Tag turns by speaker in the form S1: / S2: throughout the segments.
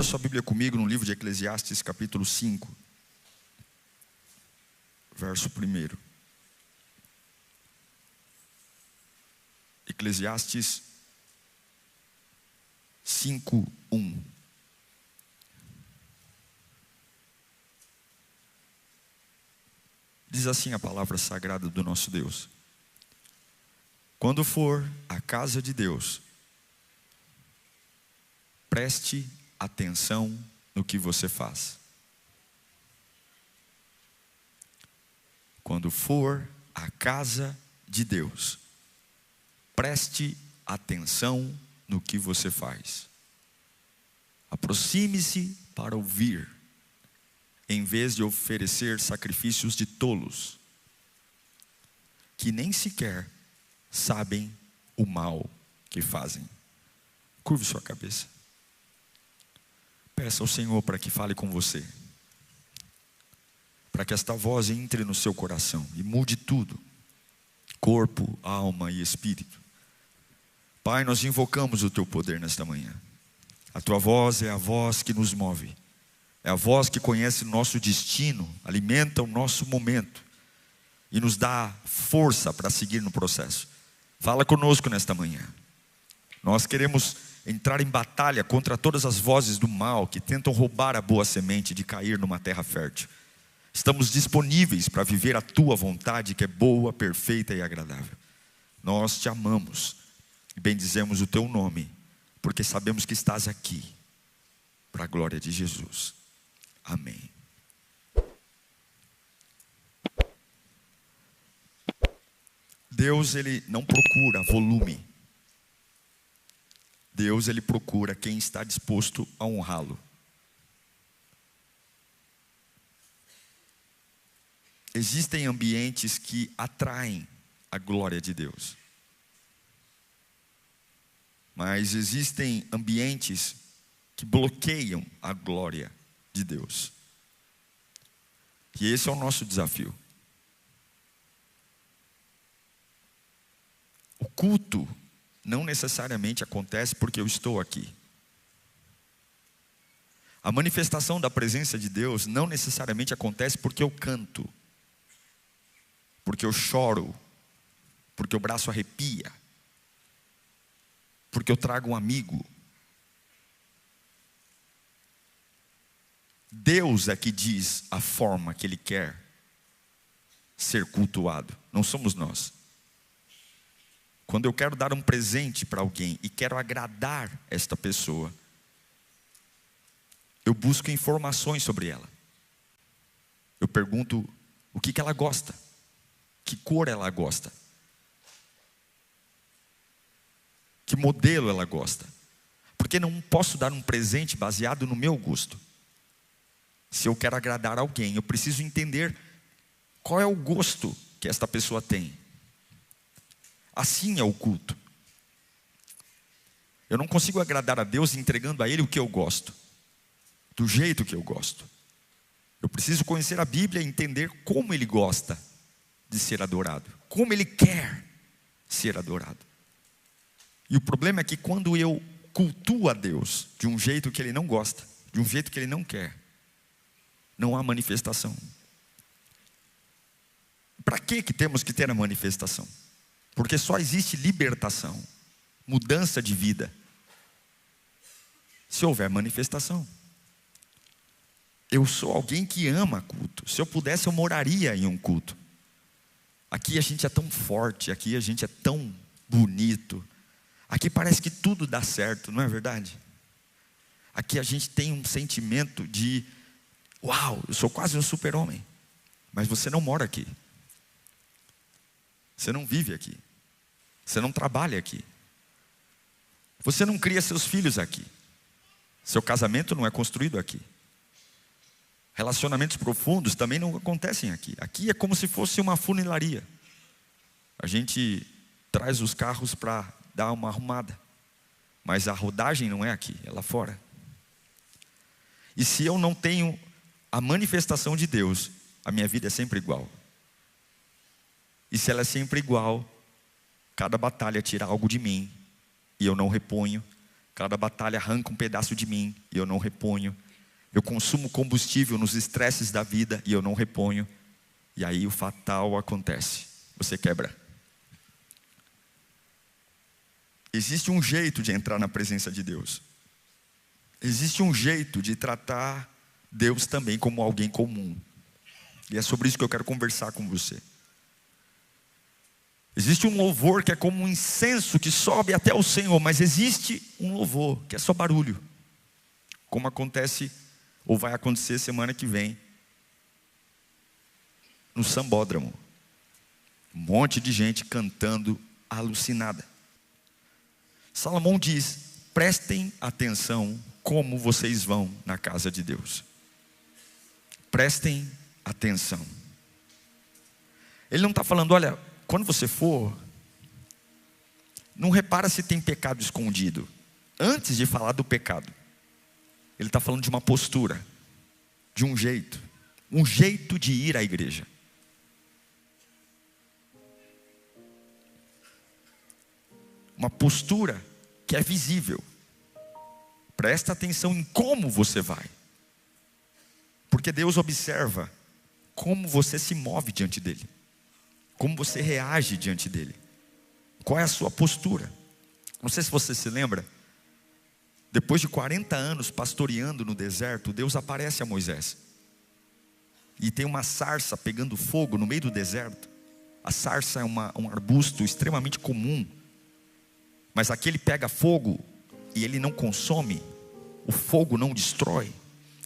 S1: sua Bíblia comigo no livro de Eclesiastes, capítulo 5, verso 1. Eclesiastes 5:1. Diz assim a palavra sagrada do nosso Deus: quando for à casa de Deus, preste atenção no que você faz. Quando for à casa de Deus, preste atenção no que você faz. Aproxime-se para ouvir, em vez de oferecer sacrifícios de tolos, que nem sequer sabem o mal que fazem. Curve sua cabeça. Peça ao Senhor para que fale com você, para que esta voz entre no seu coração e mude tudo, corpo, alma e espírito. Pai, nós invocamos o teu poder nesta manhã. A tua voz é a voz que nos move, é a voz que conhece o nosso destino, alimenta o nosso momento e nos dá força para seguir no processo. Fala conosco nesta manhã. Nós queremos entrar em batalha contra todas as vozes do mal que tentam roubar a boa semente de cair numa terra fértil. Estamos disponíveis para viver a tua vontade, que é boa, perfeita e agradável. Nós te amamos e bendizemos o teu nome, porque sabemos que estás aqui para a glória de Jesus. Amém. Deus, ele não procura volume. Deus, ele procura quem está disposto a honrá-lo. Existem ambientes que atraem a glória de Deus, mas existem ambientes que bloqueiam a glória de Deus. E esse é o nosso desafio. O culto não necessariamente acontece porque eu estou aqui. A manifestação da presença de Deus não necessariamente acontece porque eu canto, porque eu choro, porque o braço arrepia, porque eu trago um amigo. Deus é que diz a forma que Ele quer ser cultuado, não somos nós. Quando eu quero dar um presente para alguém e quero agradar esta pessoa, eu busco informações sobre ela. Eu pergunto o que ela gosta, que cor ela gosta, que modelo ela gosta. Porque não posso dar um presente baseado no meu gosto. Se eu quero agradar alguém, eu preciso entender qual é o gosto que esta pessoa tem. Assim é o culto. Eu não consigo agradar a Deus entregando a Ele o que eu gosto, do jeito que eu gosto. Eu preciso conhecer a Bíblia e entender como Ele gosta de ser adorado, como Ele quer ser adorado. E o problema é que quando eu cultuo a Deus de um jeito que Ele não gosta, de um jeito que Ele não quer, não há manifestação. Para que temos que ter a manifestação? Porque só existe libertação, mudança de vida, se houver manifestação. Eu sou alguém que ama culto. Se eu pudesse, eu moraria em um culto. Aqui a gente é tão forte, aqui a gente é tão bonito, aqui parece que tudo dá certo, não é verdade? Aqui a gente tem um sentimento de: uau, eu sou quase um super-homem. Mas você não mora aqui, você não vive aqui, você não trabalha aqui, você não cria seus filhos aqui, seu casamento não é construído aqui, relacionamentos profundos também não acontecem aqui. Aqui é como se fosse uma funilaria. A gente traz os carros para dar uma arrumada, mas a rodagem não é aqui, é lá fora. E se eu não tenho a manifestação de Deus, a minha vida é sempre igual. E se ela é sempre igual, cada batalha tira algo de mim, e eu não reponho, Cada batalha arranca um pedaço de mim e eu não reponho. Eu consumo combustível nos estresses da vida e eu não reponho. E aí o fatal acontece. Você quebra. Existe um jeito de entrar na presença de Deus. Existe um jeito de tratar Deus também como alguém comum. E é sobre isso que eu quero conversar com você. Existe um louvor que é como um incenso que sobe até o Senhor, mas existe um louvor que é só barulho. Como acontece, ou vai acontecer semana que vem, no Sambódromo. Um monte de gente cantando alucinada. Salomão diz: prestem atenção como vocês vão na casa de Deus. Prestem atenção. Ele não está falando, olha, quando você for, não repara se tem pecado escondido. Antes de falar do pecado, ele está falando de uma postura, de um jeito de ir à igreja. Uma postura que é visível. Presta atenção em como você vai. Porque Deus observa como você se move diante dele. Como você reage diante dele. Qual é a sua postura? Não sei se você se lembra. Depois de 40 anos pastoreando no deserto, Deus aparece a Moisés. E tem uma sarça pegando fogo no meio do deserto. A sarça é um arbusto extremamente comum. Mas aquele pega fogo e ele não consome. O fogo não destrói.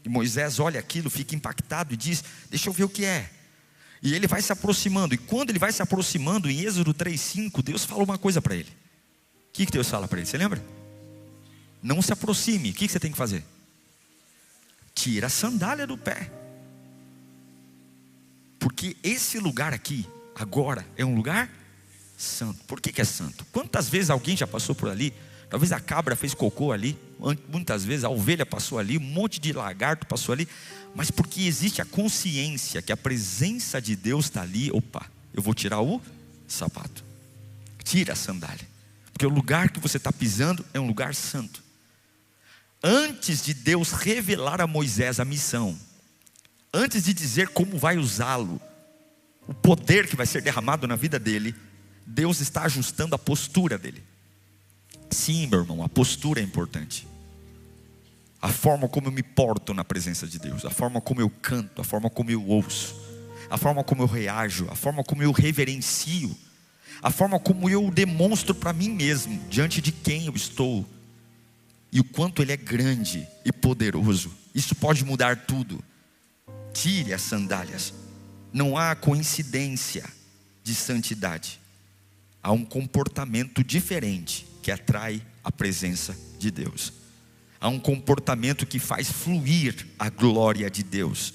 S1: E Moisés olha aquilo, fica impactado e diz: deixa eu ver o que é. E ele vai se aproximando. E quando ele vai se aproximando, em Êxodo 3:5, Deus fala uma coisa para ele. O que Deus fala para ele? Você lembra? Não se aproxime. O que você tem que fazer? Tira a sandália do pé. Porque esse lugar aqui, agora, é um lugar santo. Por que é santo? Quantas vezes alguém já passou por ali? Talvez a cabra fez cocô ali. Muitas vezes a ovelha passou ali. Um monte de lagarto passou ali. Mas porque existe a consciência que a presença de Deus está ali. Opa, eu vou tirar o sapato. Tira a sandália. Porque o lugar que você está pisando é um lugar santo. Antes de Deus revelar a Moisés a missão, antes de dizer como vai usá-lo, o poder que vai ser derramado na vida dele, Deus está ajustando a postura dele. Sim, meu irmão, a postura é importante. A forma como eu me porto na presença de Deus, a forma como eu canto, a forma como eu ouço, a forma como eu reajo, a forma como eu reverencio, a forma como eu demonstro para mim mesmo, diante de quem eu estou, e o quanto Ele é grande e poderoso. Isso pode mudar tudo. Tire as sandálias. Não há coincidência de santidade. Há um comportamento diferente que atrai a presença de Deus. Há um comportamento que faz fluir a glória de Deus.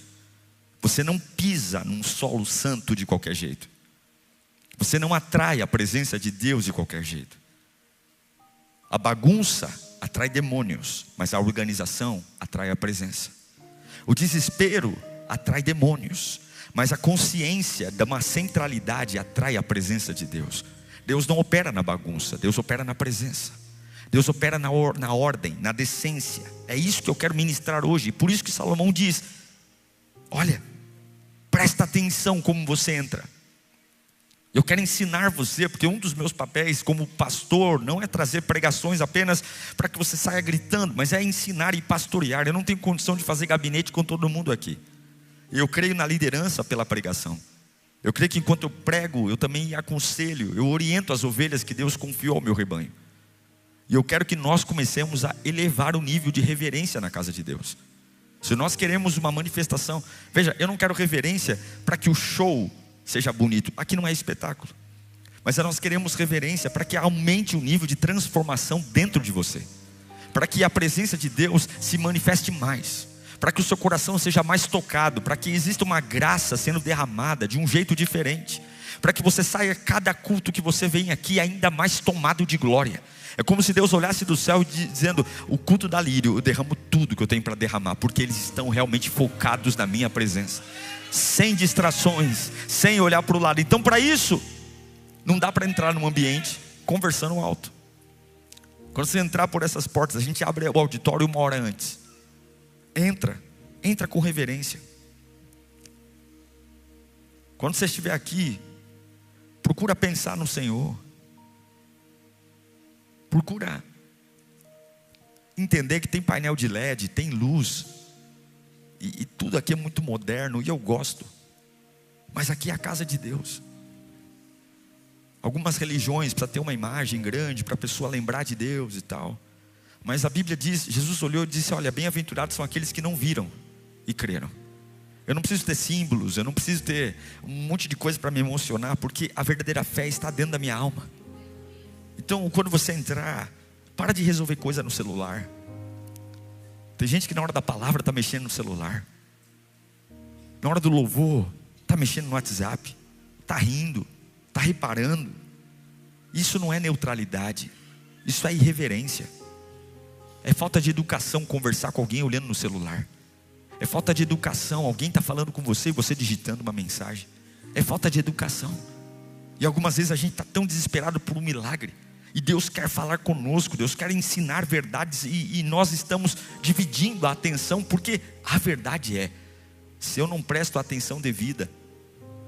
S1: Você não pisa num solo santo de qualquer jeito. Você não atrai a presença de Deus de qualquer jeito. A bagunça atrai demônios, mas a organização atrai a presença. O desespero atrai demônios, mas a consciência de uma centralidade atrai a presença de Deus. Deus não opera na bagunça, Deus opera na presença. Deus opera na ordem, na decência. É isso que eu quero ministrar hoje. Por isso que Salomão diz: olha, presta atenção como você entra. Eu quero ensinar você, porque um dos meus papéis como pastor não é trazer pregações apenas para que você saia gritando, mas é ensinar e pastorear. Eu não tenho condição de fazer gabinete com todo mundo aqui. Eu creio na liderança pela pregação. Eu creio que enquanto eu prego, eu também aconselho, eu oriento as ovelhas que Deus confiou ao meu rebanho. E eu quero que nós comecemos a elevar o nível de reverência na casa de Deus. Se nós queremos uma manifestação, veja, eu não quero reverência para que o show seja bonito. Aqui não é espetáculo. Mas nós queremos reverência para que aumente o nível de transformação dentro de você. Para que a presença de Deus se manifeste mais. Para que o seu coração seja mais tocado. Para que exista uma graça sendo derramada de um jeito diferente. Para que você saia cada culto que você vem aqui ainda mais tomado de glória. É como se Deus olhasse do céu dizendo: o culto da Lírio, eu derramo tudo que eu tenho para derramar, porque eles estão realmente focados na minha presença, sem distrações, sem olhar para o lado. Então, para isso, não dá para entrar num ambiente conversando alto. Quando você entrar por essas portas, a gente abre o auditório 1 hora antes. Entra com reverência. Quando você estiver aqui, procura pensar no Senhor. Procura entender que tem painel de LED, tem luz. E tudo aqui é muito moderno e eu gosto. Mas aqui é a casa de Deus. Algumas religiões precisa ter uma imagem grande para a pessoa lembrar de Deus e tal. Mas a Bíblia diz, Jesus olhou e disse: olha, bem-aventurados são aqueles que não viram e creram. Eu não preciso ter símbolos, eu não preciso ter um monte de coisa para me emocionar, porque a verdadeira fé está dentro da minha alma. Então, quando você entrar, para de resolver coisa no celular. Tem gente que na hora da palavra está mexendo no celular. Na hora do louvor, está mexendo no WhatsApp. Está rindo, está reparando. Isso não é neutralidade. Isso é irreverência. É falta de educação conversar com alguém olhando no celular. É falta de educação, alguém está falando com você e você digitando uma mensagem. É falta de educação. E algumas vezes a gente está tão desesperado por um milagre. E Deus quer falar conosco, Deus quer ensinar verdades, e nós estamos dividindo a atenção, porque a verdade é, se eu não presto a atenção devida,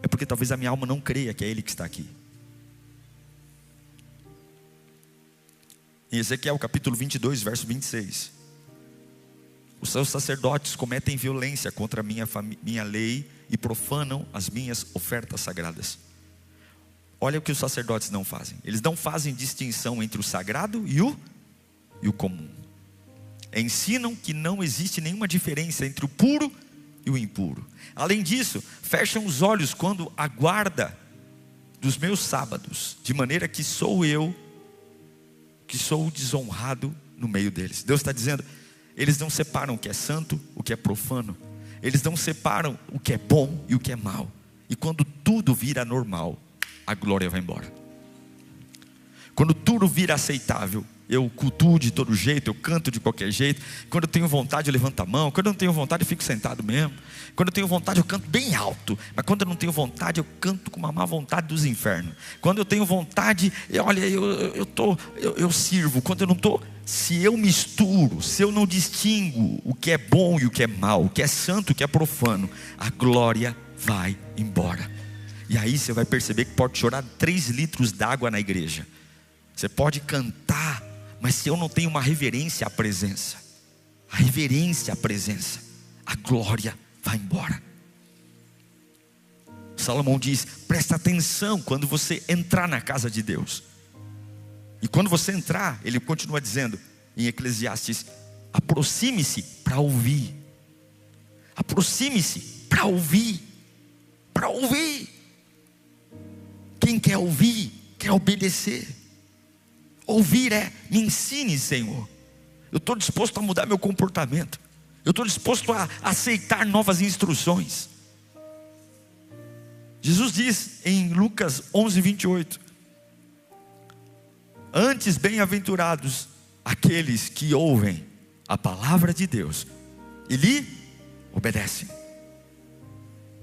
S1: é porque talvez a minha alma não creia que é Ele que está aqui. Em Ezequiel capítulo 22, verso 26. Os seus sacerdotes cometem violência contra a minha lei e profanam as minhas ofertas sagradas. Olha o que os sacerdotes não fazem. Eles não fazem distinção entre o sagrado e o comum. Ensinam que não existe nenhuma diferença entre o puro e o impuro. Além disso, fecham os olhos quando a guarda dos meus sábados, de maneira que sou eu que sou desonrado no meio deles. Deus está dizendo, eles não separam o que é santo, o que é profano. Eles não separam o que é bom e o que é mal. E quando tudo vira normal, a glória vai embora. Quando tudo vira aceitável, eu cultuo de todo jeito, eu canto de qualquer jeito. Quando eu tenho vontade, eu levanto a mão. Quando eu não tenho vontade, eu fico sentado mesmo. Quando eu tenho vontade, eu canto bem alto. Mas quando eu não tenho vontade, eu canto com uma má vontade dos infernos. Quando eu tenho vontade, eu sirvo. Quando eu não estou, se eu misturo, se eu não distingo o que é bom e o que é mal, o que é santo e o que é profano, a glória vai embora. E aí você vai perceber que pode chorar 3 litros d'água na igreja. Você pode cantar, mas se eu não tenho uma reverência à presença, a glória vai embora. Salomão diz, presta atenção quando você entrar na casa de Deus. E quando você entrar, ele continua dizendo em Eclesiastes, aproxime-se para ouvir. Aproxime-se para ouvir. Para ouvir. Quem quer ouvir, quer obedecer. Ouvir é, me ensine, Senhor. Eu estou disposto a mudar meu comportamento. Eu estou disposto a aceitar novas instruções. Jesus diz em Lucas 11, 28. Antes, bem-aventurados aqueles que ouvem a palavra de Deus e lhe obedecem.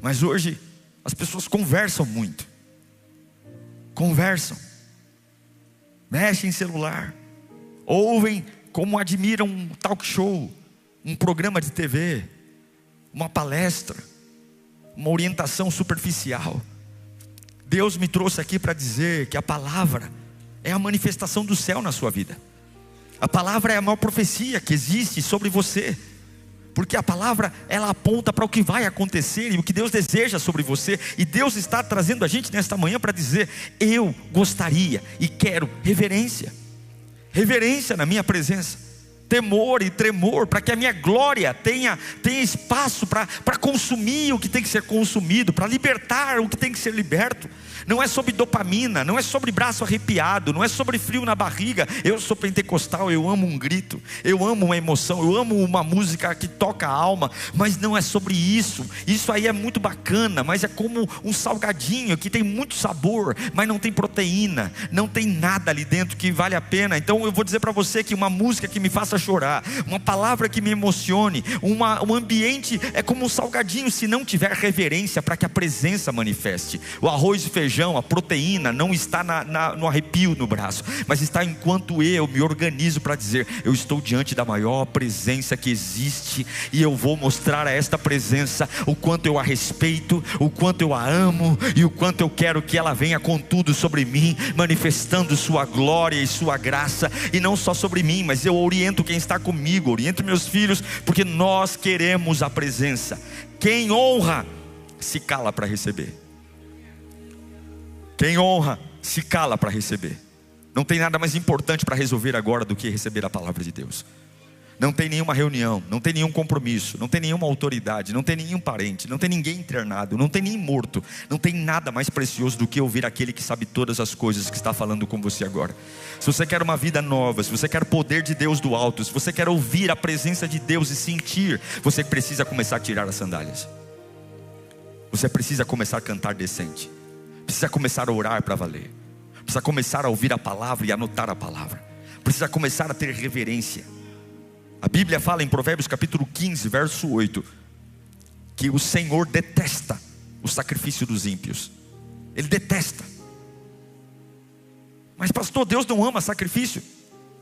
S1: Mas hoje, as pessoas conversam muito. Conversam. Mexem em celular. Ouvem como admiram um talk show, um programa de TV, uma palestra, uma orientação superficial. Deus me trouxe aqui para dizer que a palavra é a manifestação do céu na sua vida. A palavra é a maior profecia que existe sobre você. Porque a palavra, ela aponta para o que vai acontecer e o que Deus deseja sobre você. E Deus está trazendo a gente nesta manhã para dizer, eu gostaria e quero reverência. Reverência na minha presença. Temor e tremor, para que a minha glória tenha espaço para consumir o que tem que ser consumido, para libertar o que tem que ser liberto. Não é sobre dopamina, não é sobre braço arrepiado, não é sobre frio na barriga. Eu sou pentecostal, eu amo um grito, eu amo uma emoção, eu amo uma música que toca a alma. Mas não é sobre isso. Isso aí é muito bacana, mas é como um salgadinho que tem muito sabor, mas não tem proteína, não tem nada ali dentro que vale a pena. Então eu vou dizer para você que uma música que me faça faça chorar, uma palavra que me emocione, um ambiente é como um salgadinho, se não tiver reverência para que a presença manifeste. O arroz e feijão, a proteína não está no arrepio no braço, mas está enquanto eu me organizo para dizer: eu estou diante da maior presença que existe, e eu vou mostrar a esta presença o quanto eu a respeito, o quanto eu a amo, e o quanto eu quero que ela venha com tudo sobre mim, manifestando sua glória e sua graça, e não só sobre mim, mas eu oriento quem está comigo, oriento meus filhos, porque nós queremos a presença. Quem honra, se cala para receber. Quem honra, se cala para receber. Não tem nada mais importante para resolver agora do que receber a palavra de Deus. Não tem nenhuma reunião, não tem nenhum compromisso, não tem nenhuma autoridade, não tem nenhum parente, não tem ninguém internado, não tem nem morto. Não tem nada mais precioso do que ouvir aquele que sabe todas as coisas, que está falando com você agora. Se você quer uma vida nova, se você quer o poder de Deus do alto, se você quer ouvir a presença de Deus e sentir, você precisa começar a tirar as sandálias. Você precisa começar a cantar decente, precisa começar a orar para valer, precisa começar a ouvir a palavra e anotar a palavra, precisa começar a ter reverência. A Bíblia fala em Provérbios capítulo 15, verso 8, que o Senhor detesta o sacrifício dos ímpios. Ele detesta. Mas pastor, Deus não ama sacrifício?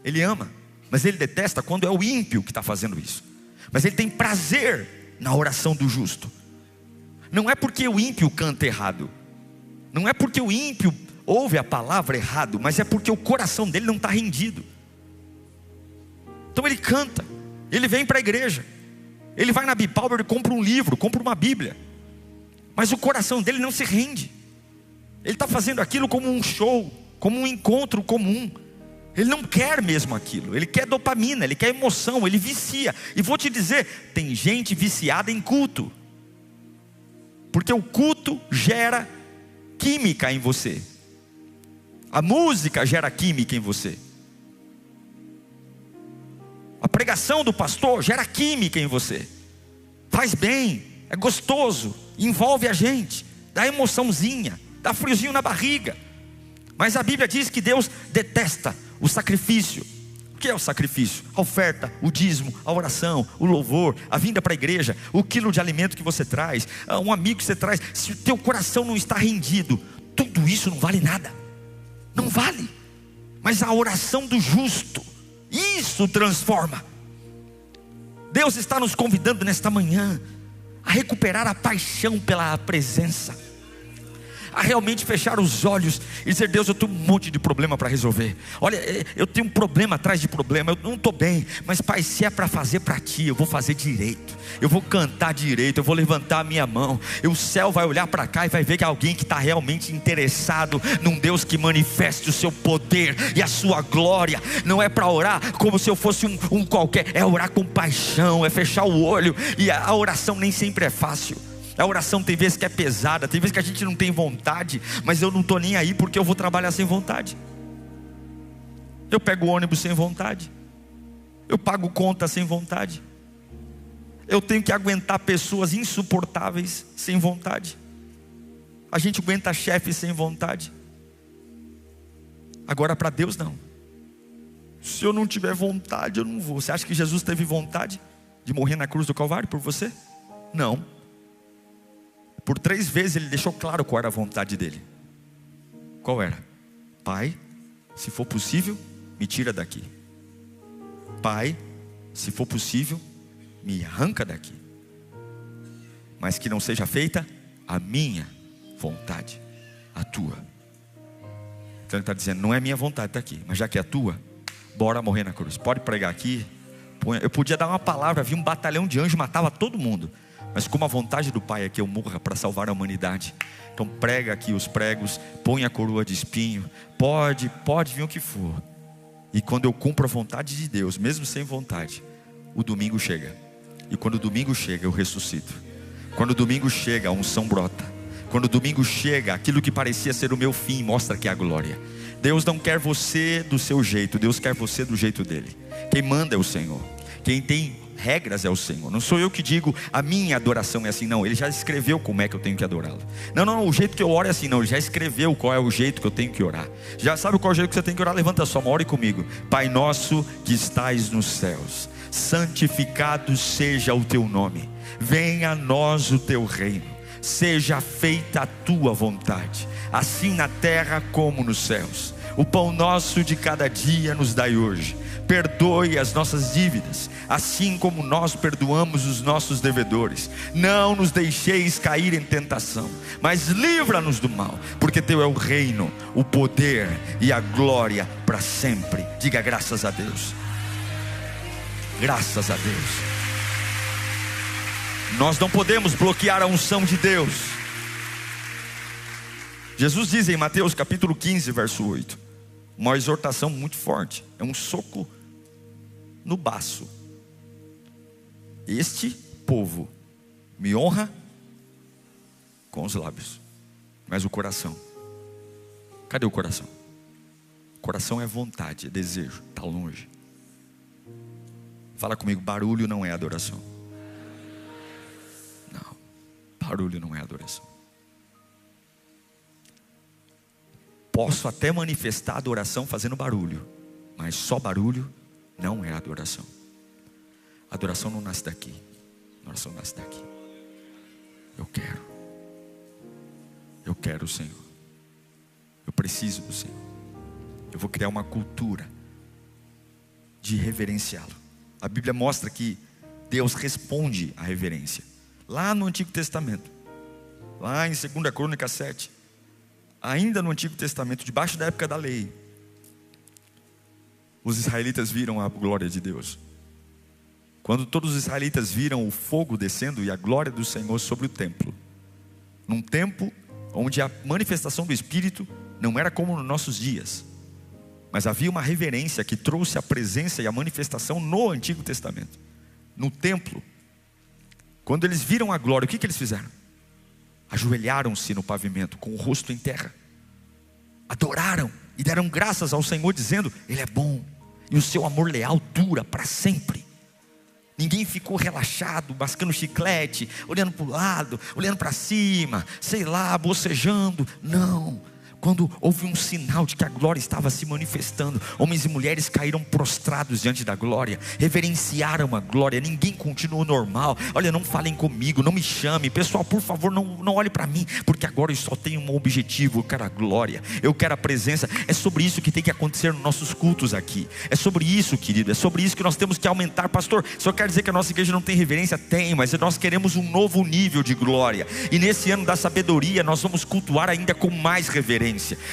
S1: Ele ama, mas Ele detesta quando é o ímpio que está fazendo isso. Mas Ele tem prazer na oração do justo. Não é porque o ímpio canta errado, não é porque o ímpio ouve a palavra errado, mas é porque o coração dele não está rendido. Então ele canta, ele vem para a igreja, ele vai na Bipower e compra um livro, compra uma Bíblia, mas o coração dele não se rende. Ele está fazendo aquilo como um show, como um encontro comum. Ele não quer mesmo aquilo, ele quer dopamina, ele quer emoção, ele vicia. E vou te dizer, tem gente viciada em culto, porque o culto gera química em você. A música gera química em você. A pregação do pastor gera química em você. Faz bem, é gostoso, envolve a gente, dá emoçãozinha, dá friozinho na barriga. Mas a Bíblia diz que Deus detesta o sacrifício. O que é o sacrifício? A oferta, o dízimo, a oração, o louvor, a vinda para a igreja, o quilo de alimento que você traz, um amigo que você traz. Se o teu coração não está rendido, tudo isso não vale nada. Não vale. Mas a oração do justo, isso transforma. Deus está nos convidando nesta manhã a recuperar a paixão pela presença, a realmente fechar os olhos e dizer: Deus, eu tenho um monte de problema para resolver. Olha, eu tenho um problema atrás de problema, eu não estou bem, mas Pai, se é para fazer para Ti, eu vou fazer direito, eu vou cantar direito, eu vou levantar a minha mão, e o céu vai olhar para cá e vai ver que é alguém que está realmente interessado num Deus que manifeste o seu poder e a sua glória. Não é para orar como se eu fosse um qualquer, é orar com paixão, é fechar o olho. E a oração nem sempre é fácil. A oração tem vezes que é pesada, tem vezes que a gente não tem vontade, mas eu não estou nem aí, porque eu vou trabalhar sem vontade. Eu pego o ônibus sem vontade, eu pago conta sem vontade, eu tenho que aguentar pessoas insuportáveis sem vontade. A gente aguenta chefe sem vontade. Agora para Deus não. Se eu não tiver vontade, eu não vou. Você acha que Jesus teve vontade de morrer na cruz do Calvário por você? Não. Por 3 vezes ele deixou claro qual era a vontade dele. Qual era? Pai, se for possível, me tira daqui. Pai, se for possível, me arranca daqui. Mas que não seja feita a minha vontade, a tua. Então ele está dizendo: não é minha vontade estar aqui, mas já que é a tua, bora morrer na cruz. Pode pregar aqui. Eu podia dar uma palavra, vi um batalhão de anjos, matava todo mundo. Mas como a vontade do Pai é que eu morra para salvar a humanidade, então prega aqui os pregos, põe a coroa de espinho, pode vir o que for. E quando eu cumpro a vontade de Deus, mesmo sem vontade, o domingo chega. E quando o domingo chega, eu ressuscito. Quando o domingo chega, a unção brota. Quando o domingo chega, aquilo que parecia ser o meu fim, mostra que é a glória. Deus não quer você do seu jeito, Deus quer você do jeito dele. Quem manda é o Senhor. Quem tem regras é o Senhor. Não sou eu que digo, a minha adoração é assim. Não, Ele já escreveu como é que eu tenho que adorá-lo. Não, o jeito que eu oro é assim. Não, Ele já escreveu qual é o jeito que eu tenho que orar. Já sabe qual é o jeito que você tem que orar? Levanta a sua mão, ore comigo. Pai nosso que estais nos céus, santificado seja o teu nome. Venha a nós o teu reino. Seja feita a tua vontade, assim na terra como nos céus. O pão nosso de cada dia nos dai hoje. Perdoe as nossas dívidas, assim como nós perdoamos os nossos devedores. Não nos deixeis cair em tentação, mas livra-nos do mal, porque teu é o reino, o poder e a glória para sempre. Diga graças a Deus. Graças a Deus. Nós não podemos bloquear a unção de Deus. Jesus diz em Mateus capítulo 15, verso 8, uma exortação muito forte, é um soco no baço. Este povo me honra com os lábios, mas o coração, cadê o coração? O coração é vontade, é desejo, está longe. Fala comigo, barulho não é adoração. Não, barulho não é adoração. Posso até manifestar adoração fazendo barulho, mas só barulho não é adoração. Adoração não nasce daqui. Adoração nasce daqui. Eu quero o Senhor. Eu preciso do Senhor. Eu vou criar uma cultura de reverenciá-lo. A Bíblia mostra que Deus responde à reverência. Lá no Antigo Testamento, lá em 2 Crônicas 7, ainda no Antigo Testamento, debaixo da época da lei, os israelitas viram a glória de Deus. Quando todos os israelitas viram o fogo descendo e a glória do Senhor sobre o templo, num tempo onde a manifestação do Espírito não era como nos nossos dias, mas havia uma reverência que trouxe a presença e a manifestação no Antigo Testamento, no templo. Quando eles viram a glória, o que eles fizeram? Ajoelharam-se no pavimento com o rosto em terra, adoraram e deram graças ao Senhor, dizendo: Ele é bom e o seu amor leal dura para sempre. Ninguém ficou relaxado, mascando chiclete, olhando para o lado, olhando para cima, sei lá, bocejando. Não. Quando houve um sinal de que a glória estava se manifestando, homens e mulheres caíram prostrados diante da glória, reverenciaram a glória. Ninguém continuou normal. Olha, não falem comigo, não me chame, pessoal, por favor, não olhe para mim, porque agora eu só tenho um objetivo: eu quero a glória, eu quero a presença. É sobre isso que tem que acontecer nos nossos cultos aqui. É sobre isso, querido, é sobre isso que nós temos que aumentar. Pastor, só quer dizer que a nossa igreja não tem reverência? Tem, mas nós queremos um novo nível de glória, e nesse ano da sabedoria nós vamos cultuar ainda com mais reverência.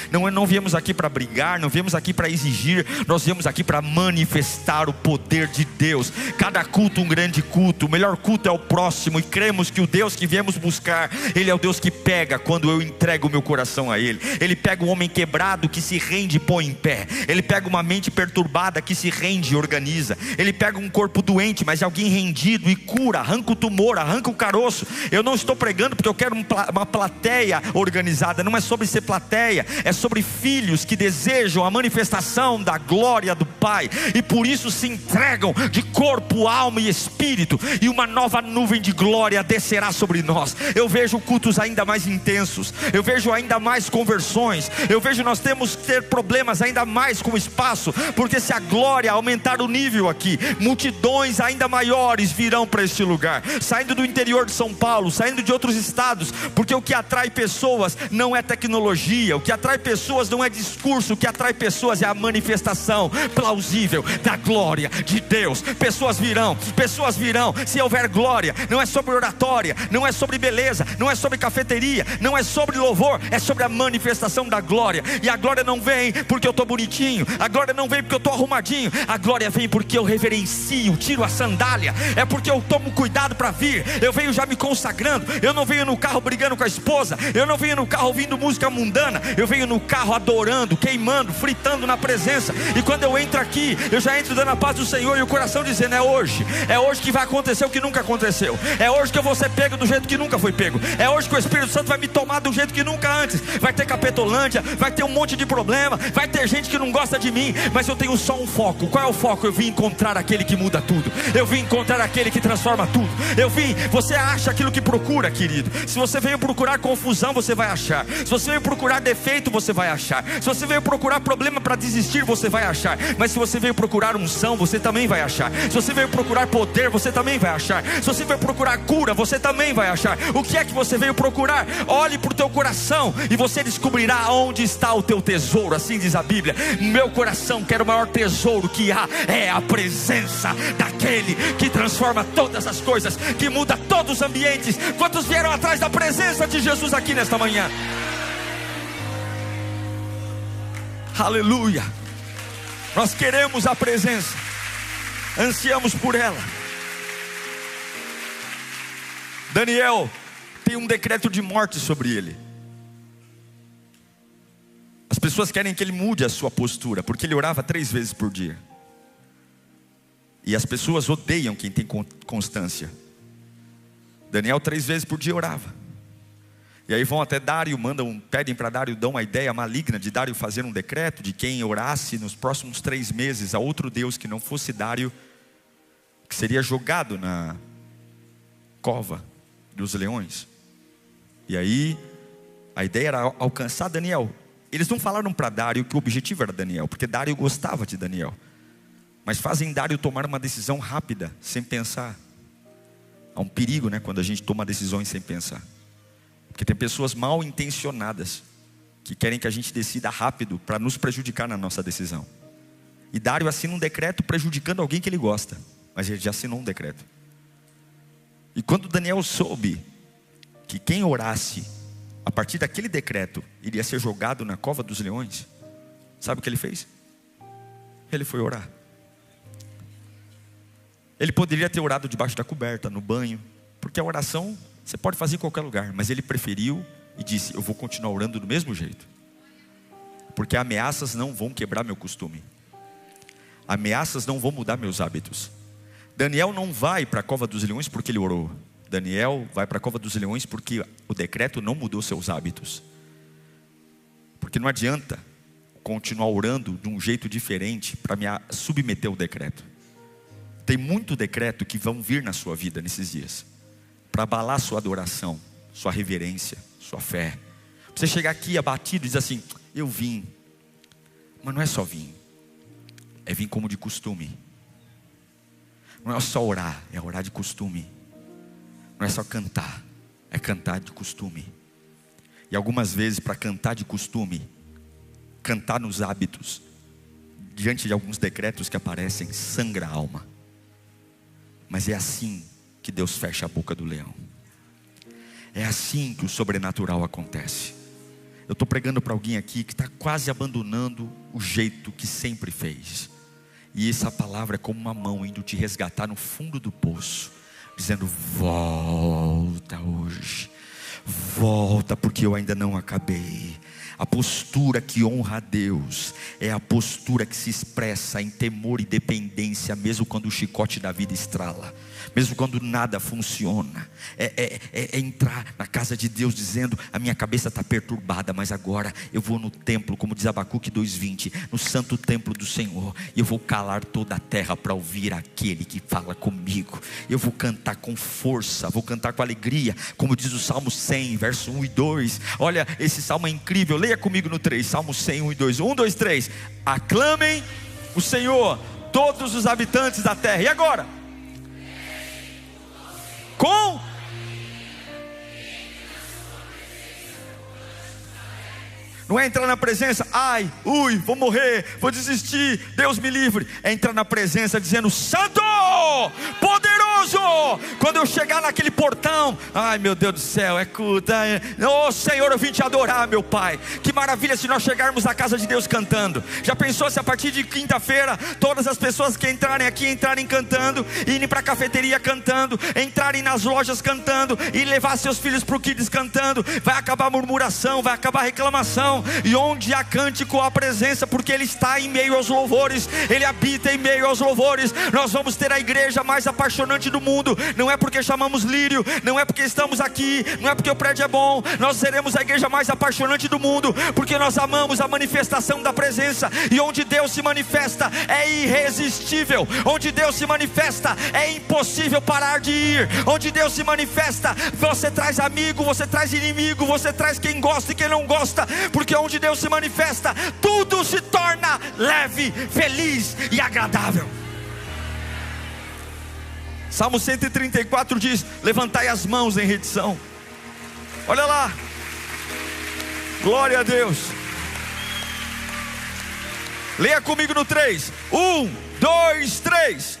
S1: Não viemos aqui para brigar, não viemos aqui para exigir, nós viemos aqui para manifestar o poder de Deus. Cada culto um grande culto, o melhor culto é o próximo, e cremos que o Deus que viemos buscar, Ele é o Deus que pega quando eu entrego o meu coração a Ele. Ele pega um homem quebrado que se rende e põe em pé. Ele pega uma mente perturbada que se rende e organiza. Ele pega um corpo doente, mas alguém rendido, e cura, arranca o tumor, arranca o caroço. Eu não estou pregando porque eu quero uma plateia organizada. Não é sobre ser plateia, é sobre filhos que desejam a manifestação da glória do Pai, e por isso se entregam de corpo, alma e espírito, e uma nova nuvem de glória descerá sobre nós. Eu vejo cultos ainda mais intensos, eu vejo ainda mais conversões, eu vejo nós temos que ter problemas ainda mais com o espaço, porque se a glória aumentar o nível aqui, multidões ainda maiores virão para este lugar, saindo do interior de São Paulo, saindo de outros estados, porque o que atrai pessoas não é tecnologia, o que atrai pessoas não é discurso, o que atrai pessoas é a manifestação plausível da glória de Deus. Pessoas virão, se houver glória. Não é sobre oratória, não é sobre beleza, não é sobre cafeteria, não é sobre louvor, é sobre a manifestação da glória. E a glória não vem porque eu estou bonitinho, a glória não vem porque eu estou arrumadinho, a glória vem porque eu reverencio, tiro a sandália, é porque eu tomo cuidado para vir. Eu venho já me consagrando, eu não venho no carro brigando com a esposa, eu não venho no carro ouvindo música mundana, eu venho no carro adorando, queimando, fritando na presença. E quando eu entro aqui, eu já entro dando a paz do Senhor e o coração dizendo: é hoje que vai acontecer o que nunca aconteceu. É hoje que eu vou ser pego do jeito que nunca foi pego. É hoje que o Espírito Santo vai me tomar do jeito que nunca antes. Vai ter capetolândia, vai ter um monte de problema, vai ter gente que não gosta de mim, mas eu tenho só um foco. Qual é o foco? Eu vim encontrar aquele que muda tudo. Eu vim encontrar aquele que transforma tudo. Você acha aquilo que procura, querido. Se você veio procurar confusão, você vai achar. Se você veio procurar defeito, você vai achar. Se você veio procurar problema para desistir, você vai achar. Mas se você veio procurar unção, você também vai achar. Se você veio procurar poder, você também vai achar. Se você veio procurar cura, você também vai achar. O que é que você veio procurar? Olhe para o teu coração e você descobrirá onde está o teu tesouro. Assim diz a Bíblia: meu coração quer o maior tesouro que há, é a presença daquele que transforma todas as coisas, que muda todos os ambientes. Quantos vieram atrás da presença de Jesus aqui nesta manhã? Aleluia. Nós queremos a presença, ansiamos por ela. Daniel tem um decreto de morte sobre ele. As pessoas querem que ele mude a sua postura, porque ele orava 3 vezes por dia. E as pessoas odeiam quem tem constância. Daniel 3 vezes por dia orava. E aí vão até Dário, pedem para Dário, dão a ideia maligna de Dário fazer um decreto de quem orasse nos próximos 3 meses a outro Deus que não fosse Dário, que seria jogado na cova dos leões. E aí a ideia era alcançar Daniel. Eles não falaram para Dário que o objetivo era Daniel, porque Dário gostava de Daniel, mas fazem Dário tomar uma decisão rápida, sem pensar. Há um perigo, quando a gente toma decisões sem pensar, porque tem pessoas mal intencionadas que querem que a gente decida rápido para nos prejudicar na nossa decisão. E Dário assina um decreto prejudicando alguém que ele gosta, mas ele já assinou um decreto. E quando Daniel soube que quem orasse a partir daquele decreto iria ser jogado na cova dos leões, sabe o que ele fez? Ele foi orar. Ele poderia ter orado debaixo da coberta, no banho, porque a oração você pode fazer em qualquer lugar, mas ele preferiu e disse: eu vou continuar orando do mesmo jeito, porque ameaças não vão quebrar meu costume, ameaças não vão mudar meus hábitos. Daniel não vai para a cova dos leões porque ele orou. Daniel vai para a cova dos leões porque o decreto não mudou seus hábitos. Porque não adianta continuar orando de um jeito diferente para me submeter ao decreto. Tem muito decreto que vão vir na sua vida nesses dias, para abalar sua adoração, sua reverência, sua fé. Você chegar aqui abatido e dizer assim: eu vim. Mas não é só vir, é vir como de costume. Não é só orar, é orar de costume. Não é só cantar, é cantar de costume. E algumas vezes, para cantar de costume, cantar nos hábitos, diante de alguns decretos que aparecem, sangra a alma. Mas é assim que Deus fecha a boca do leão. É assim que o sobrenatural acontece. Eu estou pregando para alguém aqui que está quase abandonando o jeito que sempre fez. E essa palavra é como uma mão indo te resgatar no fundo do poço, dizendo: volta hoje, volta, porque eu ainda não acabei. A postura que honra a Deus é a postura que se expressa em temor e dependência, mesmo quando o chicote da vida estrala, mesmo quando nada funciona. É entrar na casa de Deus dizendo: a minha cabeça está perturbada, mas agora eu vou no templo, como diz Abacuque 2:20, no santo templo do Senhor, e eu vou calar toda a terra para ouvir aquele que fala comigo. Eu vou cantar com força, vou cantar com alegria, como diz o Salmo 100, verso 1 e 2. Olha, esse salmo é incrível. Leia comigo no 3, Salmo 100, 1 e 2. 1, 2, 3. Aclamem o Senhor, todos os habitantes da terra. E agora? Com não é entrar na presença: ai, ui, vou morrer, vou desistir, Deus me livre. É entrar na presença dizendo: santo, poderoso. Quando eu chegar naquele portão, ai meu Deus do céu, é culto, oh Senhor, eu vim te adorar, meu Pai. Que maravilha se nós chegarmos na casa de Deus cantando. Já pensou se a partir de quinta-feira todas as pessoas que entrarem aqui, entrarem cantando, irem para a cafeteria cantando, entrarem nas lojas cantando, e levar seus filhos para o Kids cantando? Vai acabar a murmuração, vai acabar a reclamação. E onde há cântico, há presença, porque Ele está em meio aos louvores, Ele habita em meio aos louvores. Nós vamos ter a igreja mais apaixonante do mundo. Não é porque chamamos lírio, não é porque estamos aqui, não é porque o prédio é bom. Nós seremos a igreja mais apaixonante do mundo, porque nós amamos a manifestação da presença. E onde Deus se manifesta é irresistível. Onde Deus se manifesta é impossível parar de ir. Onde Deus se manifesta, você traz amigo, você traz inimigo, você traz quem gosta e quem não gosta, porque onde Deus se manifesta, tudo se torna leve, feliz e agradável. Salmo 134 diz: levantai as mãos em rendição. Olha lá, glória a Deus. Leia comigo no 3, 1, 2, 3.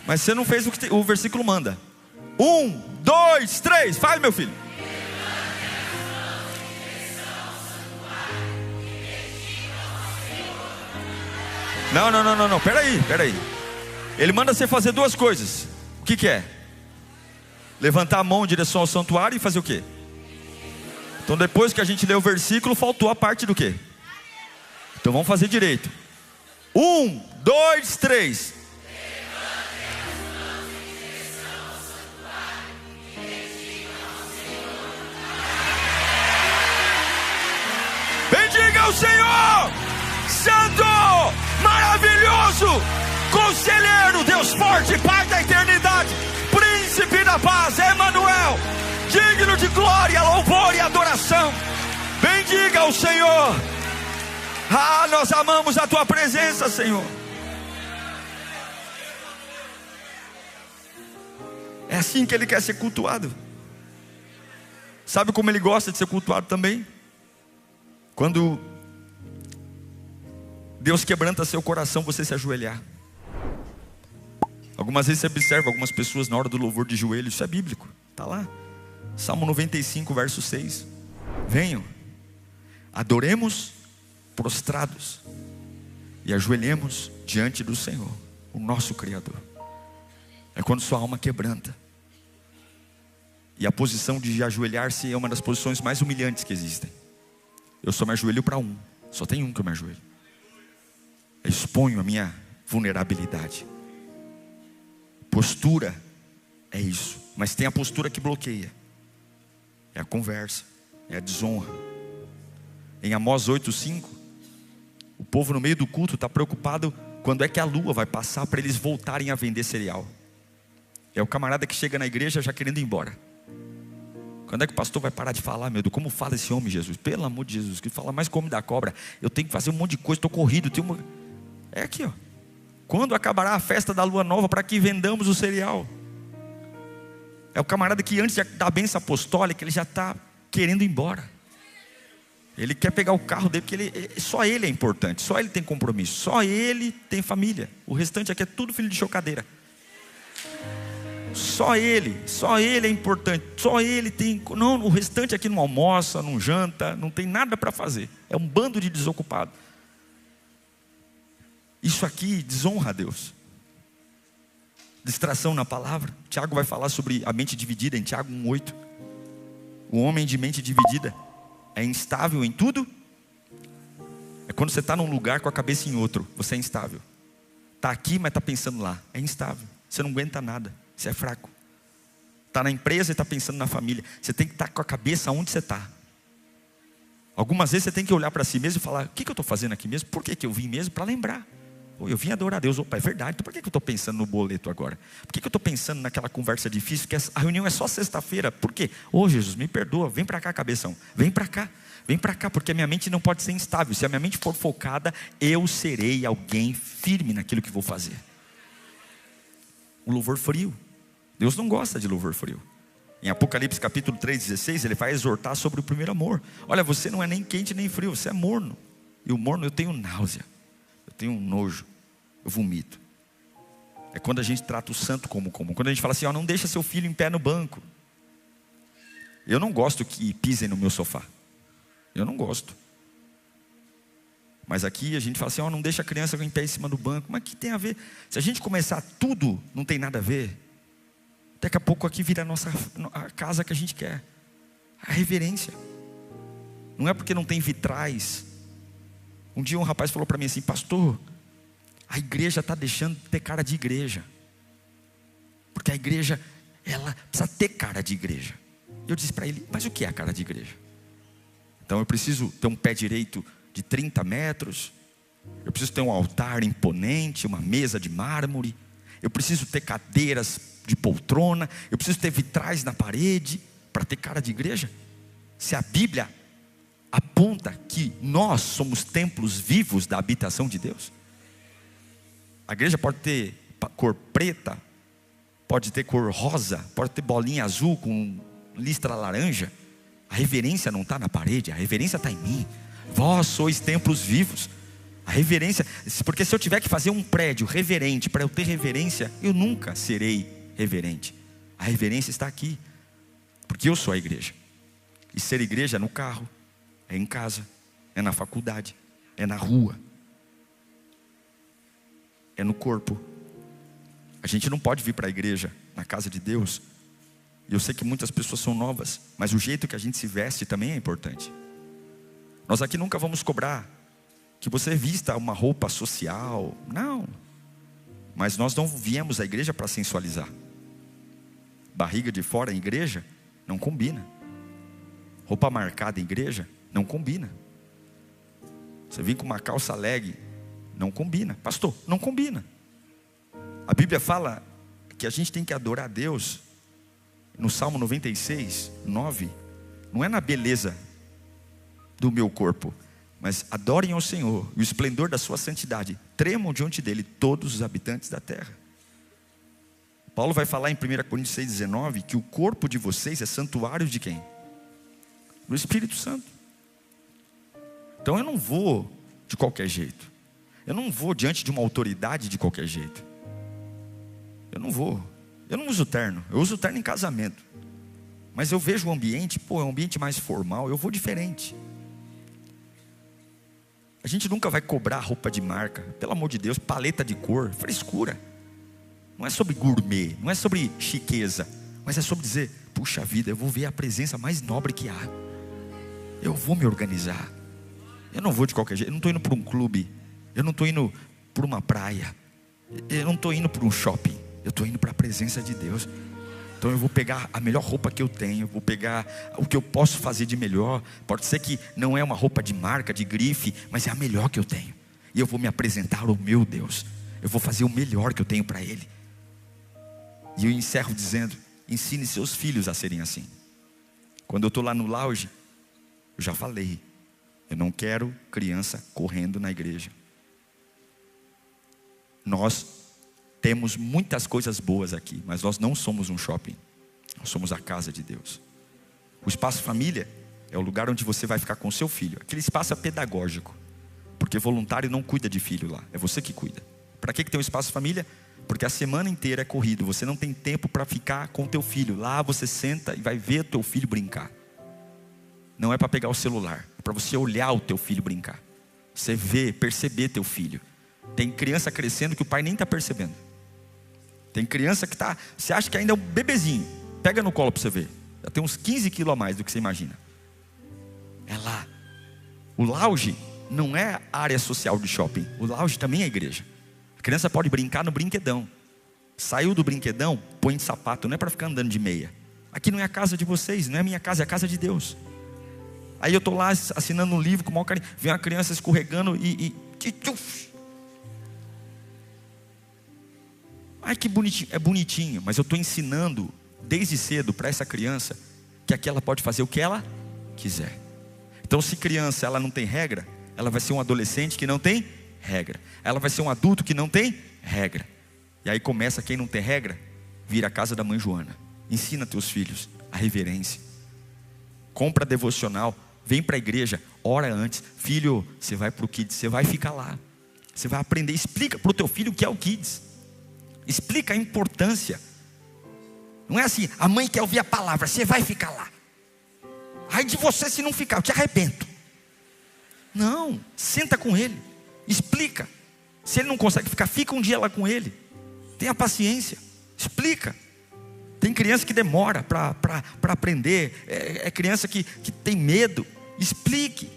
S1: Mas você não fez o que o versículo manda. 1, 2, 3, faz, meu filho. Não, peraí. Ele manda você fazer duas coisas. O que é? Levantar a mão em direção ao santuário e fazer o quê? Então depois que a gente leu o versículo, faltou a parte do quê? Então vamos fazer direito. 1, 2, 3. Bendiga o Senhor, Santo, maravilhoso, Conselheiro, Deus forte, Pai da eternidade, Príncipe da paz, Emanuel, digno de glória, louvor e adoração. Bendiga o Senhor. Ah, nós amamos a Tua presença, Senhor. É assim que Ele quer ser cultuado. Sabe como Ele gosta de ser cultuado também? Quando Deus quebranta seu coração, você se ajoelhar. Algumas vezes você observa algumas pessoas na hora do louvor de joelho. Isso é bíblico, está lá, Salmo 95, verso 6. Venham, adoremos prostrados e ajoelhemos diante do Senhor, o nosso Criador. É quando sua alma quebranta. E a posição de ajoelhar-se é uma das posições mais humilhantes que existem. Eu só me ajoelho para um, só tem um que eu me ajoelho. Eu exponho a minha vulnerabilidade. Postura é isso, mas tem a postura que bloqueia. É a conversa, é a desonra. Em Amós 8:5, o povo no meio do culto está preocupado quando é que a lua vai passar para eles voltarem a vender cereal. É o camarada que chega na igreja já querendo ir embora. Quando é que o pastor vai parar de falar, meu Deus? Como fala esse homem, Jesus? Pelo amor de Jesus, que fala mais como da cobra. Eu tenho que fazer um monte de coisa, estou corrido. É aqui, ó. Quando acabará a festa da lua nova para que vendamos o cereal? É o camarada que antes da bênção apostólica, ele já está querendo ir embora. Ele quer pegar o carro dele, porque só ele é importante, só ele tem compromisso, só ele tem família. O restante aqui é tudo filho de chocadeira. Só ele é importante, só ele tem. Não, o restante aqui não almoça, não janta, não tem nada para fazer. É um bando de desocupado. Isso aqui desonra a Deus. Distração na palavra. Tiago vai falar sobre a mente dividida em Tiago 1:8. O homem de mente dividida é instável em tudo. É quando você está num lugar com a cabeça em outro, você é instável. Está aqui, mas está pensando lá. É instável. Você não aguenta nada. Você é fraco. Está na empresa e está pensando na família. Você tem que estar com a cabeça onde você está. Algumas vezes você tem que olhar para si mesmo e falar: o que eu estou fazendo aqui mesmo? Por que eu vim mesmo? Para lembrar. Eu vim adorar a Deus. Opa, é verdade. Então por que eu estou pensando no boleto agora? Por que eu estou pensando naquela conversa difícil? Que a reunião é só sexta-feira. Por quê? Jesus, me perdoa. Vem para cá, cabeção. Vem para cá. Vem para cá, porque a minha mente não pode ser instável. Se a minha mente for focada, eu serei alguém firme naquilo que vou fazer. O louvor frio. Deus não gosta de louvor frio. Em Apocalipse capítulo 3:16, ele vai exortar sobre o primeiro amor. Olha, você não é nem quente nem frio, você é morno. E o morno eu tenho náusea, eu tenho nojo, eu vomito. É quando a gente trata o santo como comum. Quando a gente fala assim, ó, não deixa seu filho em pé no banco. Eu não gosto que pisem no meu sofá. Eu não gosto. Mas aqui a gente fala assim, ó, não deixa a criança em pé em cima do banco. Mas o que tem a ver? Se a gente começar tudo, não tem nada a ver. Daqui a pouco aqui vira a casa que a gente quer. A reverência. Não é porque não tem vitrais. Um dia um rapaz falou para mim assim, pastor, a igreja está deixando de ter cara de igreja. Porque a igreja, ela precisa ter cara de igreja. Eu disse para ele, mas o que é a cara de igreja? Então eu preciso ter um pé direito de 30 metros. Eu preciso ter um altar imponente, uma mesa de mármore. Eu preciso ter cadeiras de poltrona. Eu preciso ter vitrais na parede para ter cara de igreja. Se a Bíblia aponta que nós somos templos vivos da habitação de Deus. A igreja pode ter cor preta, pode ter cor rosa, pode ter bolinha azul com listra laranja. A reverência não está na parede, a reverência está em mim. Vós sois templos vivos. A reverência, porque se eu tiver que fazer um prédio reverente para eu ter reverência, eu nunca serei reverente. A reverência está aqui, porque eu sou a igreja. E ser igreja é no carro, é em casa, é na faculdade, é na rua, é no corpo. A gente não pode vir para a igreja, na casa de Deus. E eu sei que muitas pessoas são novas, mas o jeito que a gente se veste também é importante. Nós aqui nunca vamos cobrar que você vista uma roupa social, não. Mas nós não viemos à igreja para sensualizar. Barriga de fora em igreja, não combina. Roupa marcada em igreja, não combina. Você vem com uma calça leg, não combina. Pastor, não combina. A Bíblia fala que a gente tem que adorar a Deus. No Salmo 96, 9, não é na beleza do meu corpo, mas adorem ao Senhor, e o esplendor da sua santidade, tremam diante dele todos os habitantes da terra. Paulo vai falar em 1 Coríntios 6,19, que o corpo de vocês é santuário de quem? Do Espírito Santo. Então eu não vou de qualquer jeito, eu não vou diante de uma autoridade de qualquer jeito, eu não uso terno, eu uso terno em casamento, mas eu vejo o ambiente, é um ambiente mais formal, eu vou diferente. A gente nunca vai cobrar roupa de marca, pelo amor de Deus, paleta de cor, frescura. Não é sobre gourmet, não é sobre chiqueza, mas é sobre dizer, puxa vida, eu vou ver a presença mais nobre que há. Eu vou me organizar. Eu não vou de qualquer jeito, eu não estou indo para um clube, eu não estou indo para uma praia, eu não estou indo para um shopping, eu estou indo para a presença de Deus. Então eu vou pegar a melhor roupa que eu tenho, vou pegar o que eu posso fazer de melhor. Pode ser que não é uma roupa de marca, de grife, mas é a melhor que eu tenho. E eu vou me apresentar ao meu Deus. Eu vou fazer o melhor que eu tenho para Ele. E eu encerro dizendo, ensine seus filhos a serem assim. Quando eu estou lá no lounge, eu já falei, eu não quero criança correndo na igreja. Nós temos muitas coisas boas aqui, mas nós não somos um shopping. Nós somos a casa de Deus. O espaço família é o lugar onde você vai ficar com o seu filho. Aquele espaço é pedagógico, porque voluntário não cuida de filho lá, é você que cuida. Para que tem um espaço família? Porque a semana inteira é corrido, você não tem tempo para ficar com o teu filho. Lá você senta e vai ver o teu filho brincar. Não é para pegar o celular, é para você olhar o teu filho brincar. Você ver, perceber teu filho. Tem criança crescendo que o pai nem está percebendo. Tem criança que está, você acha que ainda é um bebezinho. Pega no colo para você ver. Já tem uns 15 quilos a mais do que você imagina. É lá. O lounge não é área social de shopping. O lounge também é igreja. A criança pode brincar no brinquedão. Saiu do brinquedão, põe de sapato. Não é para ficar andando de meia. Aqui não é a casa de vocês, não é a minha casa, é a casa de Deus. Aí eu estou lá assinando um livro com o maior carinho. Vem uma criança escorregando e ai, que bonitinho. É bonitinho, mas eu estou ensinando desde cedo para essa criança que aqui ela pode fazer o que ela quiser. Então se criança ela não tem regra, ela vai ser um adolescente que não tem regra. Ela vai ser um adulto que não tem regra. E aí começa quem não tem regra, vira a casa da mãe Joana. Ensina teus filhos a reverência. Compra devocional, vem para a igreja, ora antes. Filho, você vai para o Kids, você vai ficar lá. Você vai aprender, explica para o teu filho o que é o Kids. Explica a importância. Não é assim, a mãe quer ouvir a palavra, você vai ficar lá. Ai de você se não ficar, eu te arrebento. Não, senta com ele, explica. Se ele não consegue ficar, fica um dia lá com ele. Tenha paciência, explica. Tem criança que demora para aprender, é criança que tem medo. Explique.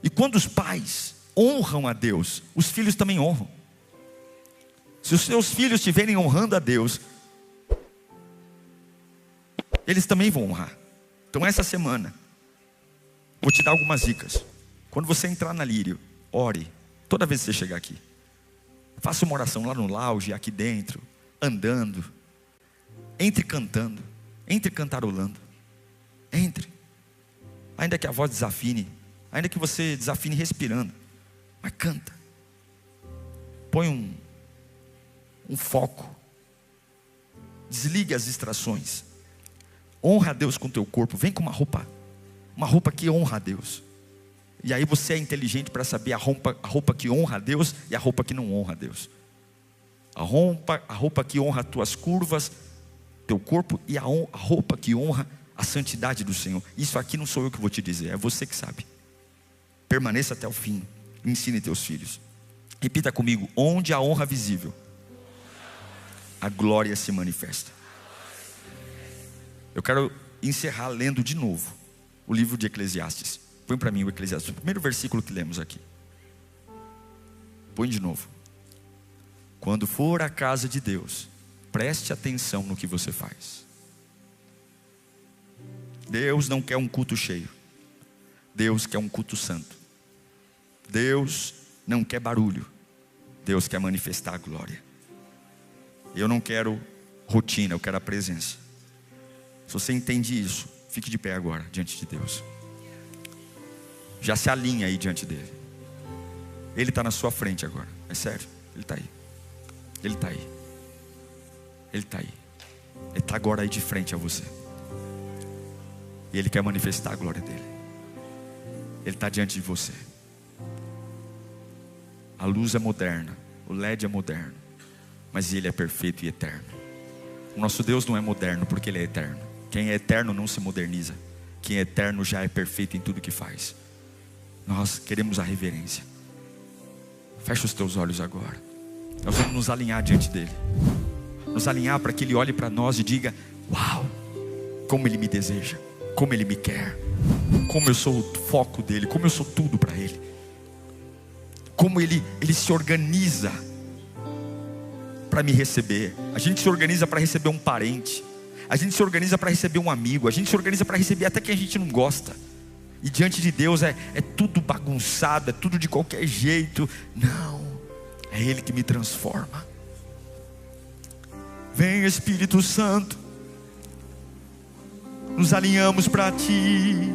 S1: E quando os pais honram a Deus, os filhos também honram. Se os seus filhos estiverem honrando a Deus, eles também vão honrar. Então essa semana, vou te dar algumas dicas. Quando você entrar na Lírio, ore. Toda vez que você chegar aqui, faça uma oração lá no lounge, aqui dentro, andando. Entre cantando, entre cantarolando. Entre. Ainda que a voz desafine, ainda que você desafine respirando, mas canta. Põe um foco. Desligue as distrações. Honra a Deus com o teu corpo. Vem com uma roupa que honra a Deus. E aí você é inteligente para saber a roupa que honra a Deus e a roupa que não honra a Deus. A roupa que honra as tuas curvas, teu corpo, e a roupa que honra a santidade do Senhor. Isso aqui não sou eu que vou te dizer, é você que sabe. Permaneça até o fim. Ensine teus filhos. Repita comigo: onde a honra visível, a glória se manifesta. Eu quero encerrar lendo de novo o livro de Eclesiastes. Põe para mim o Eclesiastes, o primeiro versículo que lemos aqui. Põe de novo. Quando for à casa de Deus, preste atenção no que você faz. Deus não quer um culto cheio. Deus quer um culto santo. Deus não quer barulho. Deus quer manifestar a glória. Eu não quero rotina, eu quero a presença. Se você entende isso, fique de pé agora diante de Deus. Já se alinha aí diante dele. Ele está na sua frente agora. É sério, ele está aí. Ele está aí. Ele está aí. Ele está agora aí de frente a você. E Ele quer manifestar a glória dele. Ele está diante de você. A luz é moderna, o LED é moderno, mas Ele é perfeito e eterno. O nosso Deus não é moderno porque Ele é eterno. Quem é eterno não se moderniza. Quem é eterno já é perfeito em tudo que faz. Nós queremos a reverência. Fecha os teus olhos agora. Nós vamos nos alinhar diante dele. Nos alinhar para que Ele olhe para nós e diga: uau, como Ele me deseja, como Ele me quer, como eu sou o foco dele, como eu sou tudo para Ele, como Ele se organiza para me receber. A gente se organiza para receber um parente, a gente se organiza para receber um amigo, a gente se organiza para receber até quem a gente não gosta. E diante de Deus é tudo bagunçado, é tudo de qualquer jeito. Não, é Ele que me transforma. Vem, Espírito Santo, nos alinhamos para Ti.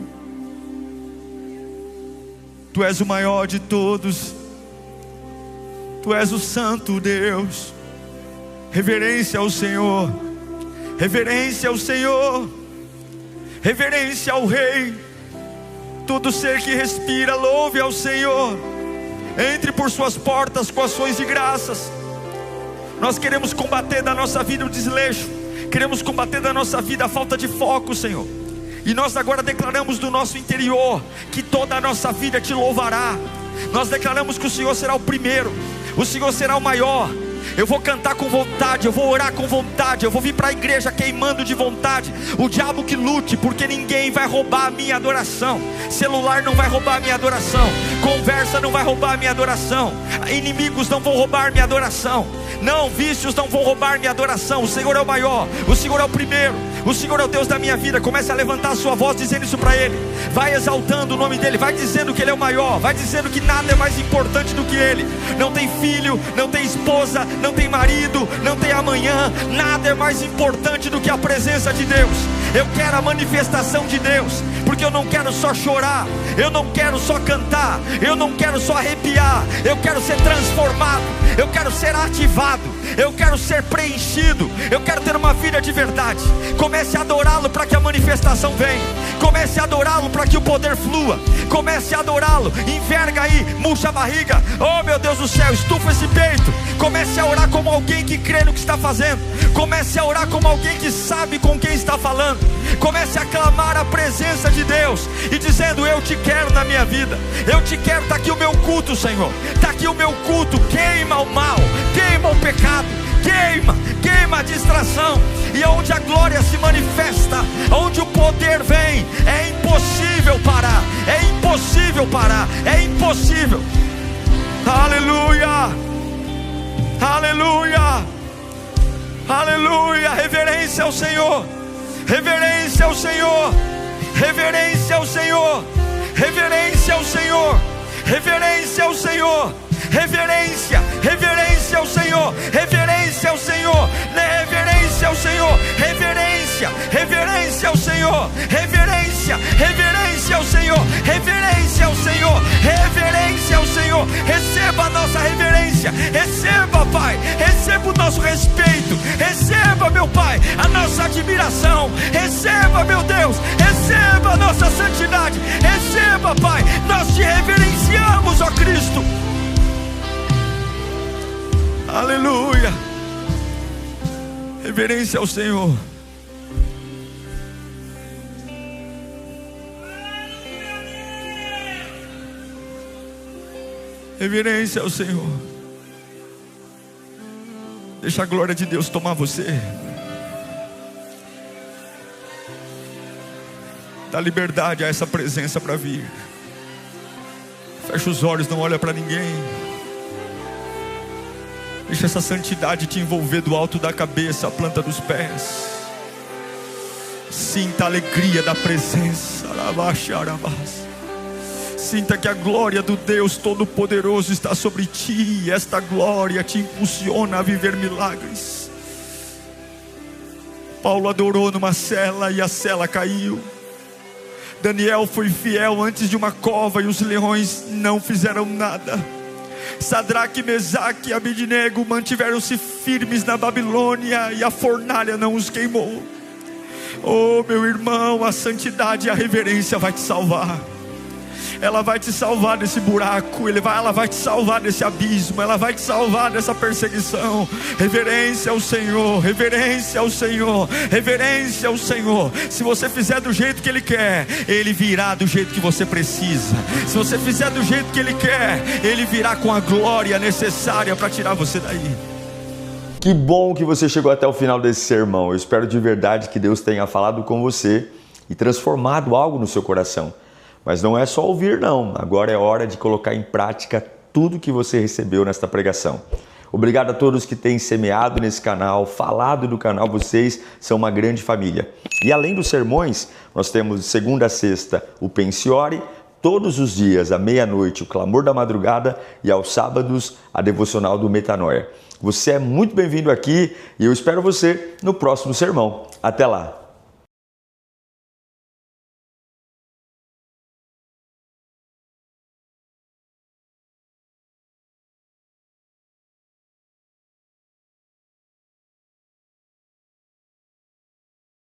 S1: Tu és o maior de todos. Tu és o Santo Deus. Reverência ao Senhor. Reverência ao Senhor. Reverência ao Rei. Todo ser que respira, louve ao Senhor. Entre por suas portas com ações de graças. Nós queremos combater da nossa vida o desleixo. Queremos combater da nossa vida a falta de foco, Senhor. E nós agora declaramos do nosso interior que toda a nossa vida Te louvará. Nós declaramos que o Senhor será o primeiro, o Senhor será o maior. Eu vou cantar com vontade, eu vou orar com vontade, eu vou vir para a igreja queimando de vontade. O diabo que lute, porque ninguém vai roubar a minha adoração. Celular não vai roubar a minha adoração. Conversa não vai roubar a minha adoração. Inimigos não vão roubar minha adoração. Não, vícios não vão roubar minha adoração. O Senhor é o maior, o Senhor é o primeiro, o Senhor é o Deus da minha vida. Comece a levantar a sua voz dizendo isso para Ele. Vai exaltando o nome dEle, vai dizendo que Ele é o maior, vai dizendo que nada é mais importante do que Ele. Não tem filho, não tem esposa, não tem marido, não tem amanhã. Nada é mais importante do que a presença de Deus. Eu quero a manifestação de Deus, porque eu não quero só chorar, eu não quero só cantar, eu não quero só arrepiar, eu quero ser transformado, eu quero ser ativado, eu quero ser preenchido, eu quero ter uma vida de verdade. Comece a adorá-lo para que a manifestação venha, comece a adorá-lo para que o poder flua, comece a adorá-lo, enverga aí, murcha a barriga, oh meu Deus do céu, estufa esse peito, comece a orar como alguém que crê no que está fazendo, comece a orar como alguém que sabe com quem está falando, comece a clamar a presença de Deus, e dizendo: eu te quero na minha vida, eu te quero, está aqui o meu culto, Senhor, está aqui o meu culto, queima o mal, queima o pecado, queima a distração, e onde a glória se manifesta, onde o poder vem, é impossível parar, é impossível parar, é impossível. Aleluia, aleluia, aleluia, reverência ao Senhor, reverência ao Senhor, reverência ao Senhor, reverência ao Senhor, reverência ao Senhor, reverência, reverência ao Senhor, reverência ao Senhor, reverência ao Senhor, reverência, reverência ao Senhor, reverência, reverência ao Senhor, reverência ao Senhor, reverência ao Senhor. Receba a nossa reverência, receba, Pai, receba o nosso respeito, receba, meu Pai, a nossa admiração, receba, meu Deus, receba a nossa santidade, receba, Pai, nós te reverenciamos, ó Cristo. Aleluia, reverência ao Senhor. Reverência ao Senhor. Deixa a glória de Deus tomar você. Dá liberdade a essa presença para vir. Fecha os olhos, não olha para ninguém. Deixa essa santidade te envolver do alto da cabeça à planta dos pés. Sinta a alegria da presença. Sinta que a glória do Deus Todo-Poderoso está sobre ti, e esta glória te impulsiona a viver milagres. Paulo adorou numa cela e a cela caiu. Daniel foi fiel antes de uma cova e os leões não fizeram nada. Sadraque, Mesaque e Abednego mantiveram-se firmes na Babilônia e a fornalha não os queimou. Oh meu irmão, a santidade e a reverência vai te salvar. Ela vai te salvar desse buraco, ela vai te salvar desse abismo, ela vai te salvar dessa perseguição. Reverência ao Senhor, reverência ao Senhor, reverência ao Senhor. Se você fizer do jeito que Ele quer, Ele virá do jeito que você precisa. Se você fizer do jeito que Ele quer, Ele virá com a glória necessária para tirar você daí.
S2: Que bom que você chegou até o final desse sermão. Eu espero de verdade que Deus tenha falado com você e transformado algo no seu coração. Mas não é só ouvir não, agora é hora de colocar em prática tudo que você recebeu nesta pregação. Obrigado a todos que têm semeado nesse canal, falado do canal, vocês são uma grande família. E além dos sermões, nós temos de segunda a sexta o Pensiore, todos os dias à meia-noite o Clamor da Madrugada e aos sábados a Devocional do Metanoia. Você é muito bem-vindo aqui e eu espero você no próximo sermão. Até lá!